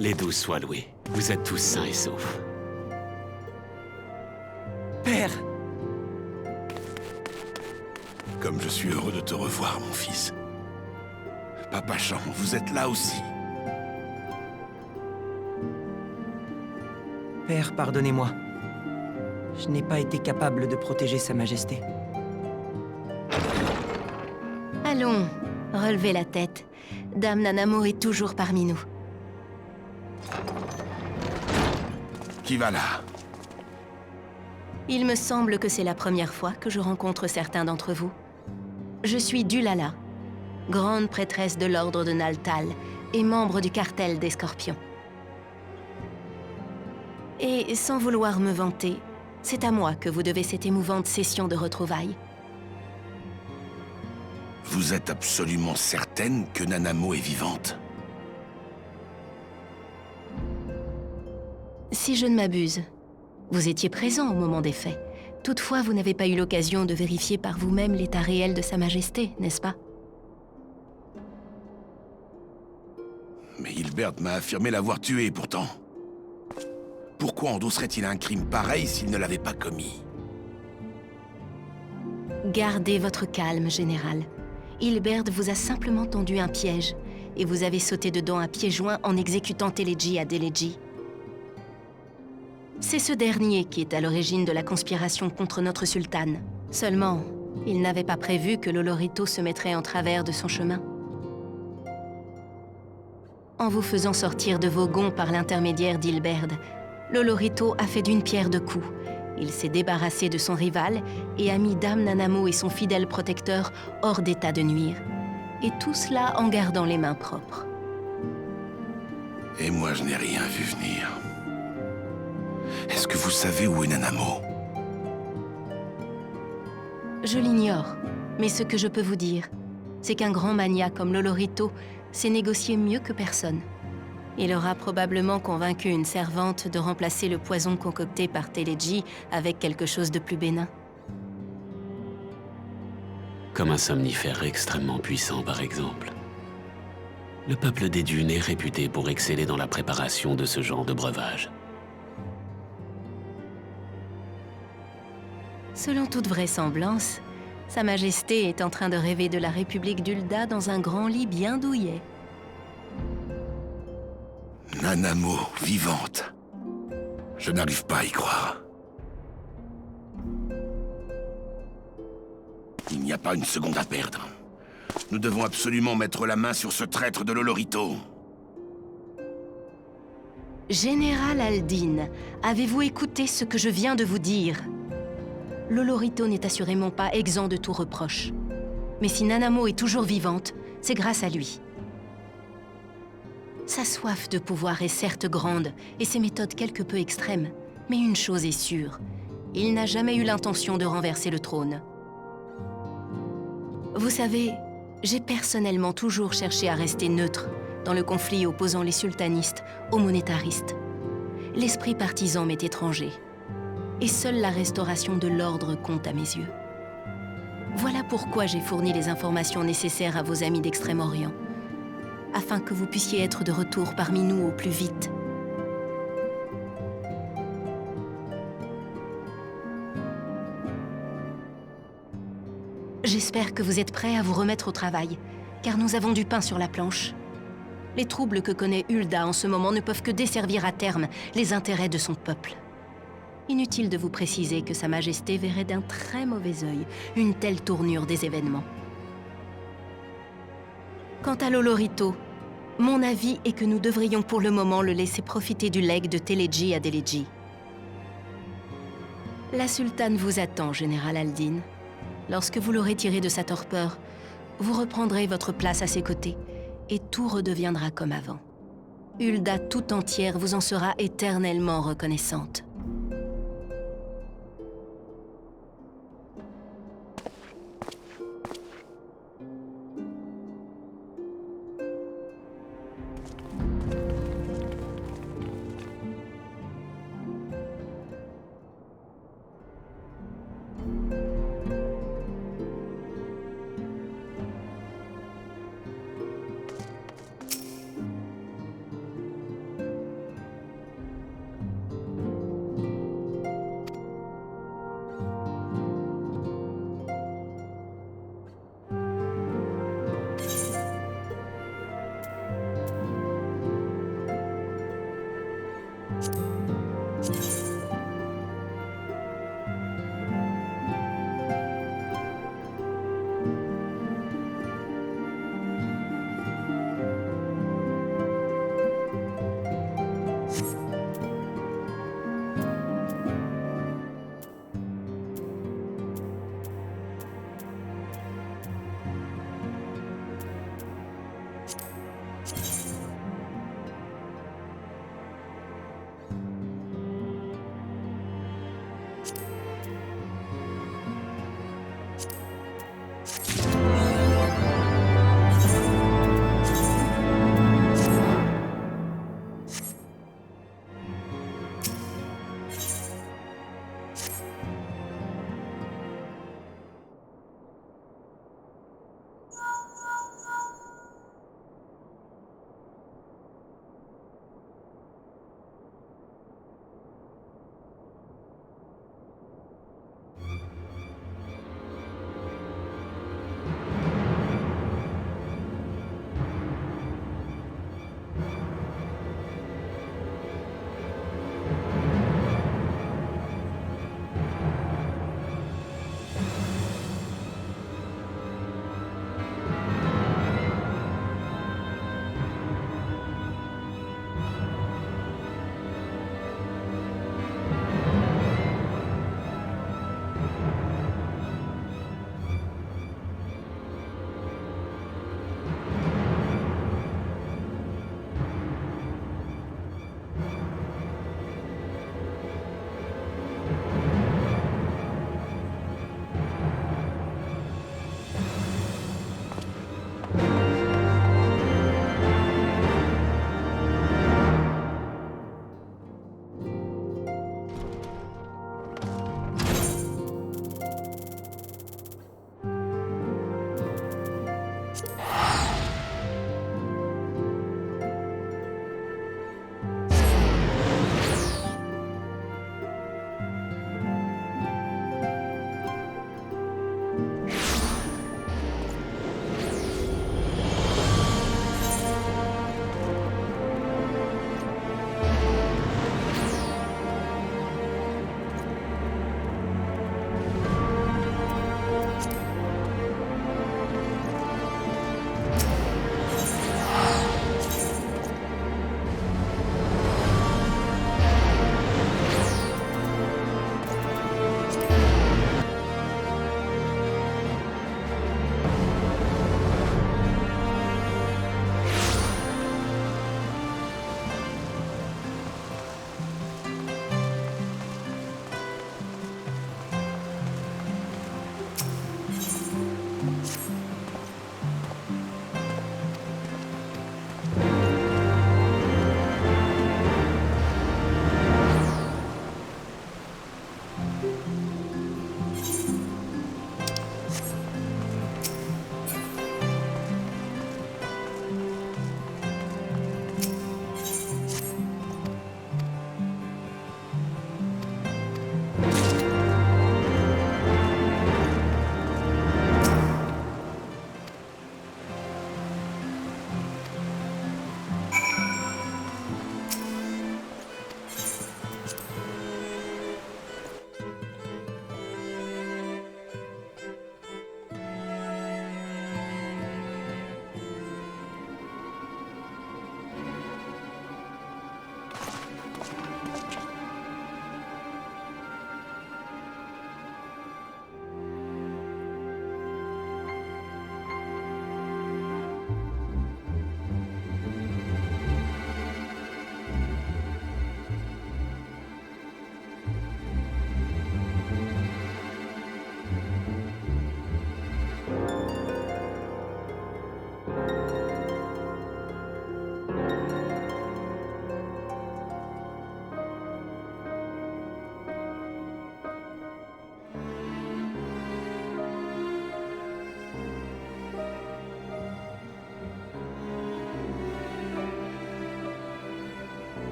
Les 12 soient loués. Vous êtes tous sains et saufs. Père! Comme je suis heureux de te revoir, mon fils. Papa Jean, vous êtes là aussi. Père, pardonnez-moi. Je n'ai pas été capable de protéger Sa Majesté. Allons, relevez la tête. Dame Nanamo est toujours parmi nous. Qui va là? Il me semble que c'est la première fois que je rencontre certains d'entre vous. Je suis Dulala, grande prêtresse de l'ordre de Naltal et membre du cartel des Scorpions. Et sans vouloir me vanter, c'est à moi que vous devez cette émouvante session de retrouvailles. Vous êtes absolument certaine que Nanamo est vivante? Si je ne m'abuse, vous étiez présent au moment des faits. Toutefois, vous n'avez pas eu l'occasion de vérifier par vous-même l'état réel de Sa Majesté, n'est-ce pas? Mais Hilbert m'a affirmé l'avoir tué, pourtant. Pourquoi endosserait-il un crime pareil s'il ne l'avait pas commis? Gardez votre calme, Général. Hilbert vous a simplement tendu un piège, et vous avez sauté dedans à pieds joints en exécutant Teleji à Deleji. C'est ce dernier qui est à l'origine de la conspiration contre notre sultane. Seulement, il n'avait pas prévu que l'Olorito se mettrait en travers de son chemin. En vous faisant sortir de vos gonds par l'intermédiaire d'Hilbert, l'Olorito a fait d'une pierre deux coups. Il s'est débarrassé de son rival et a mis Dame Nanamo et son fidèle protecteur hors d'état de nuire. Et tout cela en gardant les mains propres. Et moi, je n'ai rien vu venir. Est-ce que vous savez où est Nanamo? Je l'ignore, mais ce que je peux vous dire, c'est qu'un grand mania comme l'Olorito sait négocier mieux que personne. Il aura probablement convaincu une servante de remplacer le poison concocté par Teleji avec quelque chose de plus bénin. Comme un somnifère extrêmement puissant, par exemple. Le peuple des dunes est réputé pour exceller dans la préparation de ce genre de breuvage. Selon toute vraisemblance, Sa Majesté est en train de rêver de la République d'Ulda dans un grand lit bien douillet. Nanamo, vivante. Je n'arrive pas à y croire. Il n'y a pas une seconde à perdre. Nous devons absolument mettre la main sur ce traître de l'Olorito. Général Aldin, avez-vous écouté ce que je viens de vous dire? L'Olorito n'est assurément pas exempt de tout reproche. Mais si Nanamo est toujours vivante, c'est grâce à lui. Sa soif de pouvoir est certes grande, et ses méthodes quelque peu extrêmes. Mais une chose est sûre, il n'a jamais eu l'intention de renverser le trône. Vous savez, j'ai personnellement toujours cherché à rester neutre dans le conflit opposant les sultanistes aux monétaristes. L'esprit partisan m'est étranger. Et seule la restauration de l'ordre compte à mes yeux. Voilà pourquoi j'ai fourni les informations nécessaires à vos amis d'Extrême-Orient, afin que vous puissiez être de retour parmi nous au plus vite. J'espère que vous êtes prêts à vous remettre au travail, car nous avons du pain sur la planche. Les troubles que connaît Ulda en ce moment ne peuvent que desservir à terme les intérêts de son peuple. Inutile de vous préciser que Sa Majesté verrait d'un très mauvais œil une telle tournure des événements. Quant à l'Olorito, mon avis est que nous devrions pour le moment le laisser profiter du legs de Teleji à Deleji. La sultane vous attend, Général Aldin. Lorsque vous l'aurez tiré de sa torpeur, vous reprendrez votre place à ses côtés et tout redeviendra comme avant. Ulda tout entière vous en sera éternellement reconnaissante.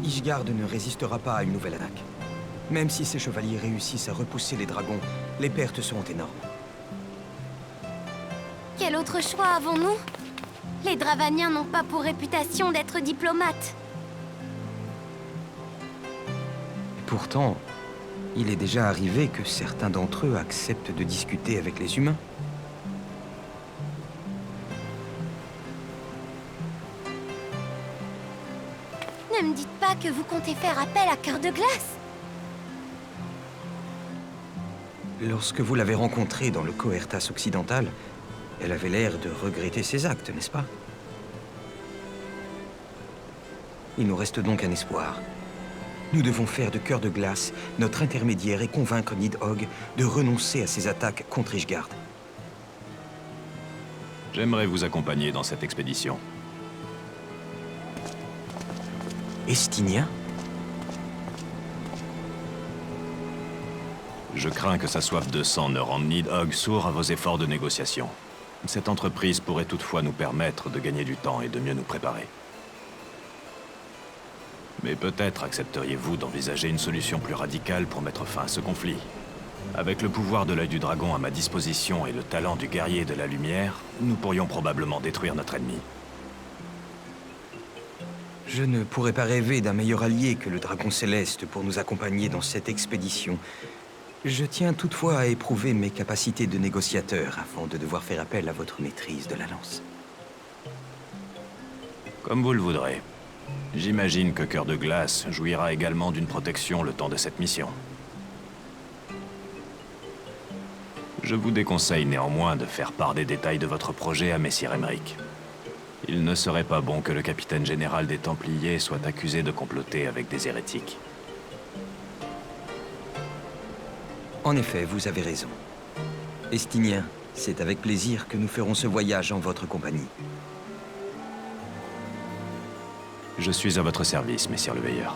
Ishgard ne résistera pas à une nouvelle attaque. Même si ces chevaliers réussissent à repousser les dragons, les pertes seront énormes. Quel autre choix avons-nous? Les Dravaniens n'ont pas pour réputation d'être diplomates. Et pourtant, il est déjà arrivé que certains d'entre eux acceptent de discuter avec les humains. Ne me dites pas que vous comptez faire appel à Cœur de Glace. Lorsque vous l'avez rencontrée dans le Coertas occidental, elle avait l'air de regretter ses actes, n'est-ce pas? Il nous reste donc un espoir. Nous devons faire de Cœur de Glace notre intermédiaire et convaincre Nidhogg de renoncer à ses attaques contre Ishgard. J'aimerais vous accompagner dans cette expédition. Estinien? Je crains que sa soif de sang ne rende Nidhogg sourd à vos efforts de négociation. Cette entreprise pourrait toutefois nous permettre de gagner du temps et de mieux nous préparer. Mais peut-être accepteriez-vous d'envisager une solution plus radicale pour mettre fin à ce conflit. Avec le pouvoir de l'œil du dragon à ma disposition et le talent du guerrier de la lumière, nous pourrions probablement détruire notre ennemi. Je ne pourrais pas rêver d'un meilleur allié que le Dragon Céleste pour nous accompagner dans cette expédition. Je tiens toutefois à éprouver mes capacités de négociateur avant de devoir faire appel à votre maîtrise de la lance. Comme vous le voudrez. J'imagine que Cœur de Glace jouira également d'une protection le temps de cette mission. Je vous déconseille néanmoins de faire part des détails de votre projet à Messire Emmerich. Il ne serait pas bon que le capitaine général des Templiers soit accusé de comploter avec des hérétiques. En effet, vous avez raison. Estinien, c'est avec plaisir que nous ferons ce voyage en votre compagnie. Je suis à votre service, Messire le Veilleur.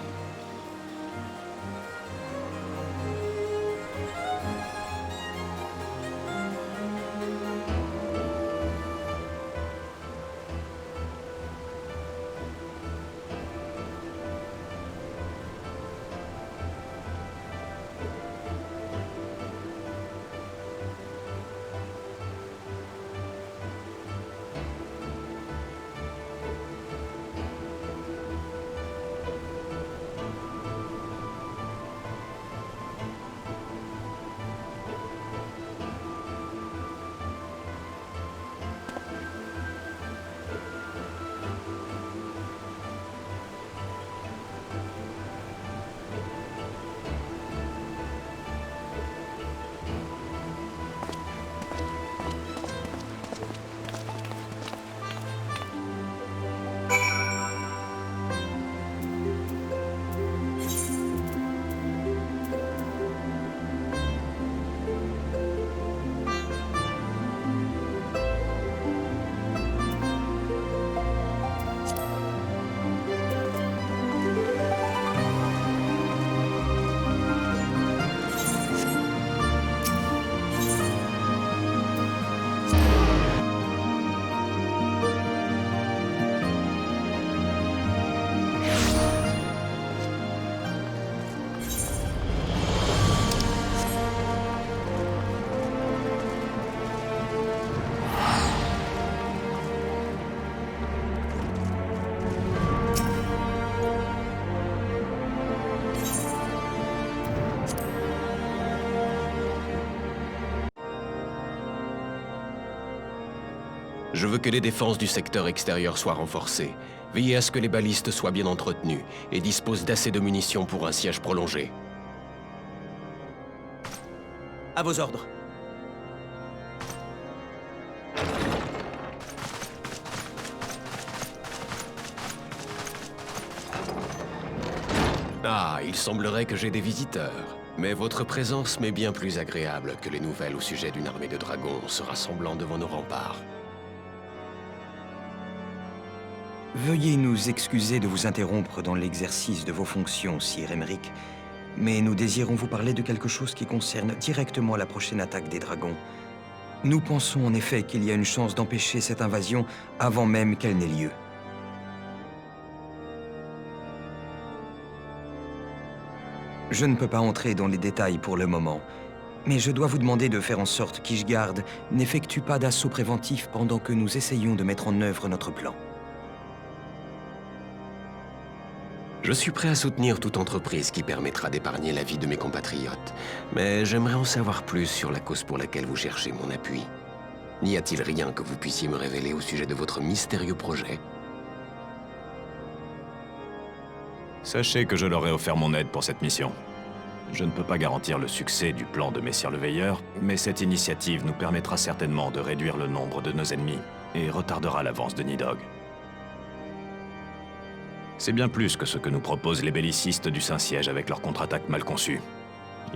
Je veux que les défenses du secteur extérieur soient renforcées. Veillez à ce que les balistes soient bien entretenus et disposent d'assez de munitions pour un siège prolongé. À vos ordres. Ah, il semblerait que j'ai des visiteurs. Mais votre présence m'est bien plus agréable que les nouvelles au sujet d'une armée de dragons se rassemblant devant nos remparts. Veuillez nous excuser de vous interrompre dans l'exercice de vos fonctions, Sir Emeric, mais nous désirons vous parler de quelque chose qui concerne directement la prochaine attaque des dragons. Nous pensons en effet qu'il y a une chance d'empêcher cette invasion avant même qu'elle n'ait lieu. Je ne peux pas entrer dans les détails pour le moment, mais je dois vous demander de faire en sorte qu'Ishgard n'effectue pas d'assaut préventif pendant que nous essayons de mettre en œuvre notre plan. Je suis prêt à soutenir toute entreprise qui permettra d'épargner la vie de mes compatriotes, mais j'aimerais en savoir plus sur la cause pour laquelle vous cherchez mon appui. N'y a-t-il rien que vous puissiez me révéler au sujet de votre mystérieux projet? Sachez que je leur ai offert mon aide pour cette mission. Je ne peux pas garantir le succès du plan de Messire le Veilleur, mais cette initiative nous permettra certainement de réduire le nombre de nos ennemis et retardera l'avance de Nidhogg. C'est bien plus que ce que nous proposent les bellicistes du Saint-Siège avec leur contre-attaque mal conçue.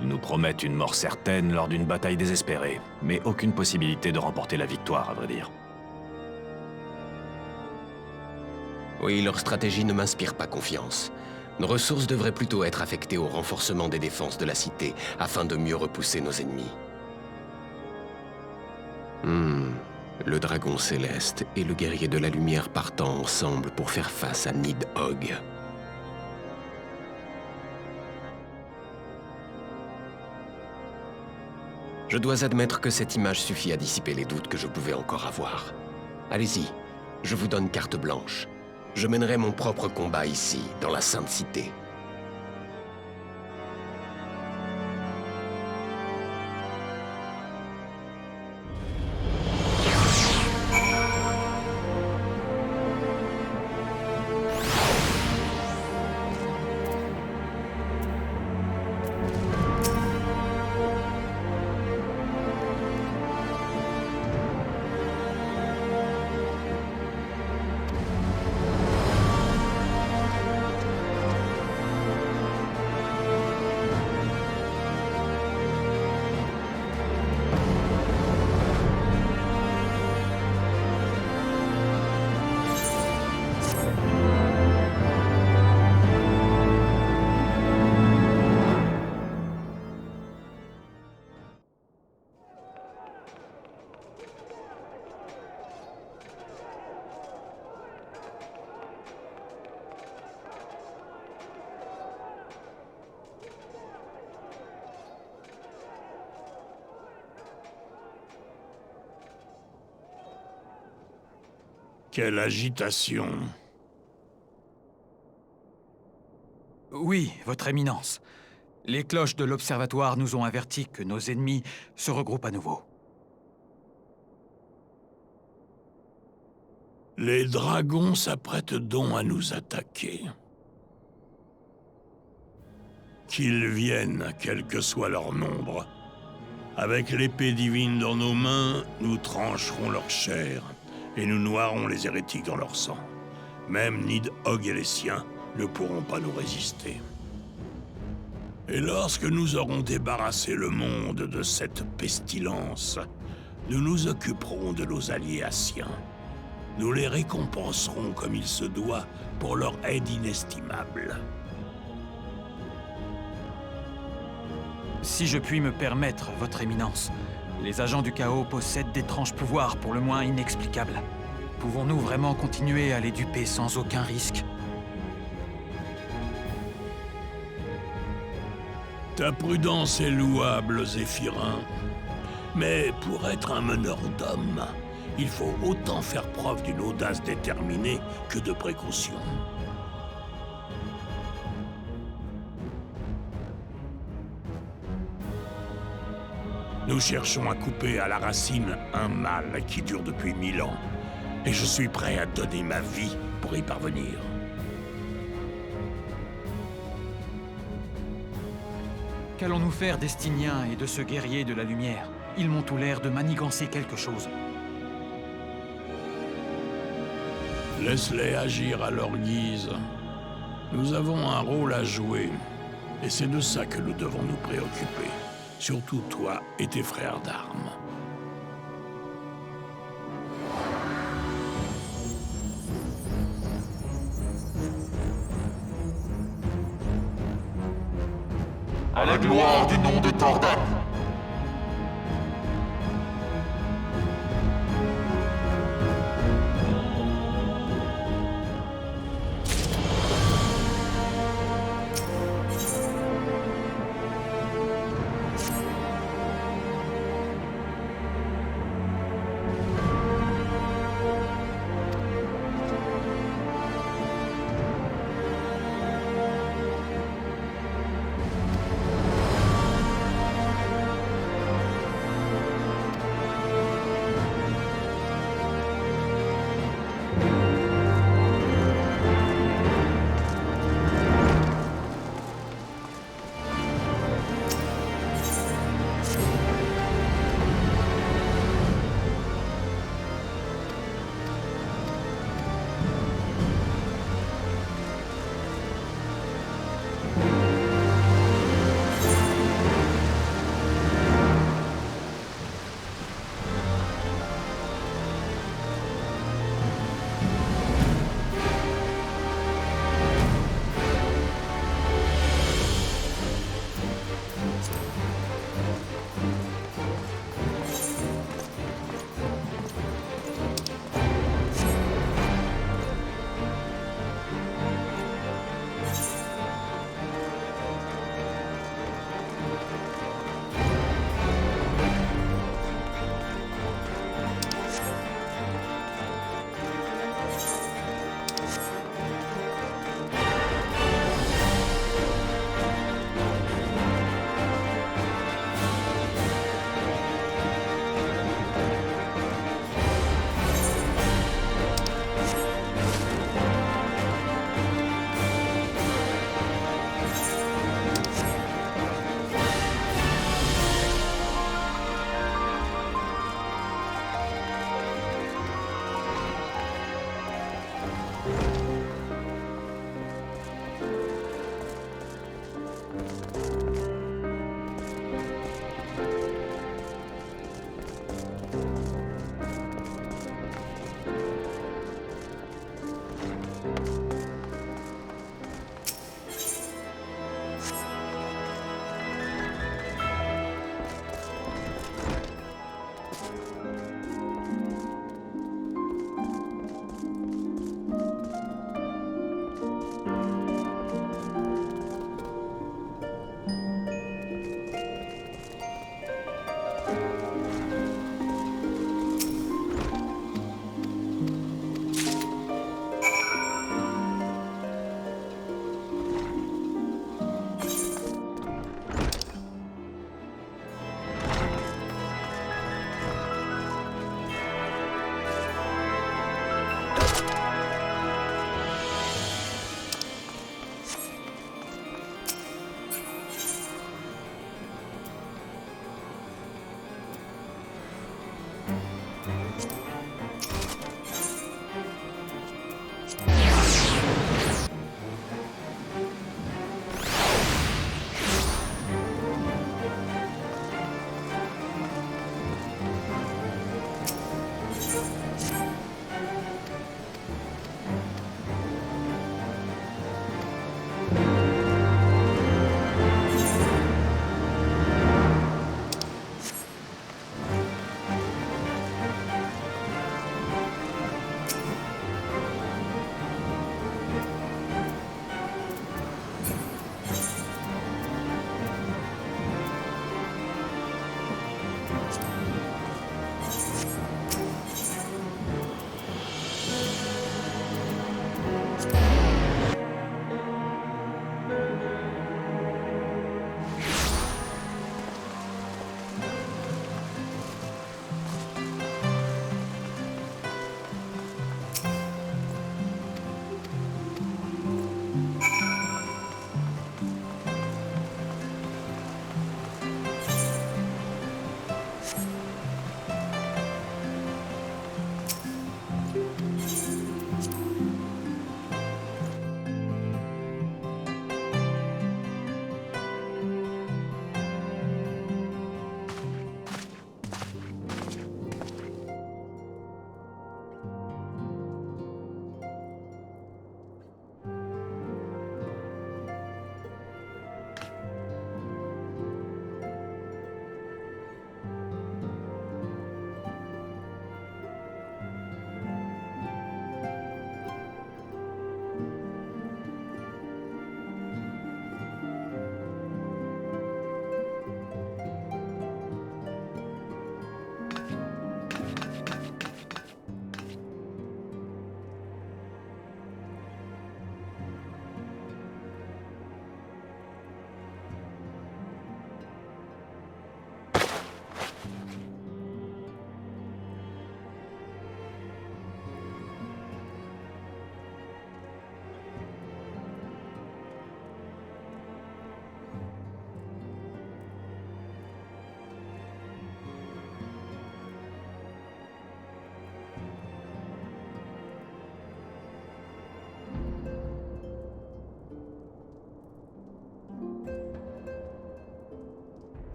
Ils nous promettent une mort certaine lors d'une bataille désespérée, mais aucune possibilité de remporter la victoire, à vrai dire. Oui, leur stratégie ne m'inspire pas confiance. Nos ressources devraient plutôt être affectées au renforcement des défenses de la cité, afin de mieux repousser nos ennemis. Le dragon céleste et le guerrier de la lumière partant ensemble pour faire face à Nidhogg. Je dois admettre que cette image suffit à dissiper les doutes que je pouvais encore avoir. Allez-y, je vous donne carte blanche. Je mènerai mon propre combat ici, dans la Sainte Cité. Quelle agitation! Oui, votre éminence. Les cloches de l'observatoire nous ont averti que nos ennemis se regroupent à nouveau. Les dragons s'apprêtent donc à nous attaquer. Qu'ils viennent, quel que soit leur nombre. Avec l'épée divine dans nos mains, nous trancherons leur chair. Et nous noierons les hérétiques dans leur sang. Même Nidhogg et les siens ne pourront pas nous résister. Et lorsque nous aurons débarrassé le monde de cette pestilence, nous nous occuperons de nos alliés Asciens. Nous les récompenserons comme il se doit pour leur aide inestimable. Si je puis me permettre, votre éminence, les agents du chaos possèdent d'étranges pouvoirs pour le moins inexplicables. Pouvons-nous vraiment continuer à les duper sans aucun risque? Ta prudence est louable, Zéphirin. Mais pour être un meneur d'hommes, il faut autant faire preuve d'une audace déterminée que de précaution. Nous cherchons à couper à la racine un mal qui dure depuis 1000 ans. Et je suis prêt à donner ma vie pour y parvenir. Qu'allons-nous faire d'Estinien et de ce guerrier de la lumière? Ils m'ont tout l'air de manigancer quelque chose. Laisse-les agir à leur guise. Nous avons un rôle à jouer. Et c'est de ça que nous devons nous préoccuper. Surtout toi et tes frères d'armes. la gloire du nom de Tordak.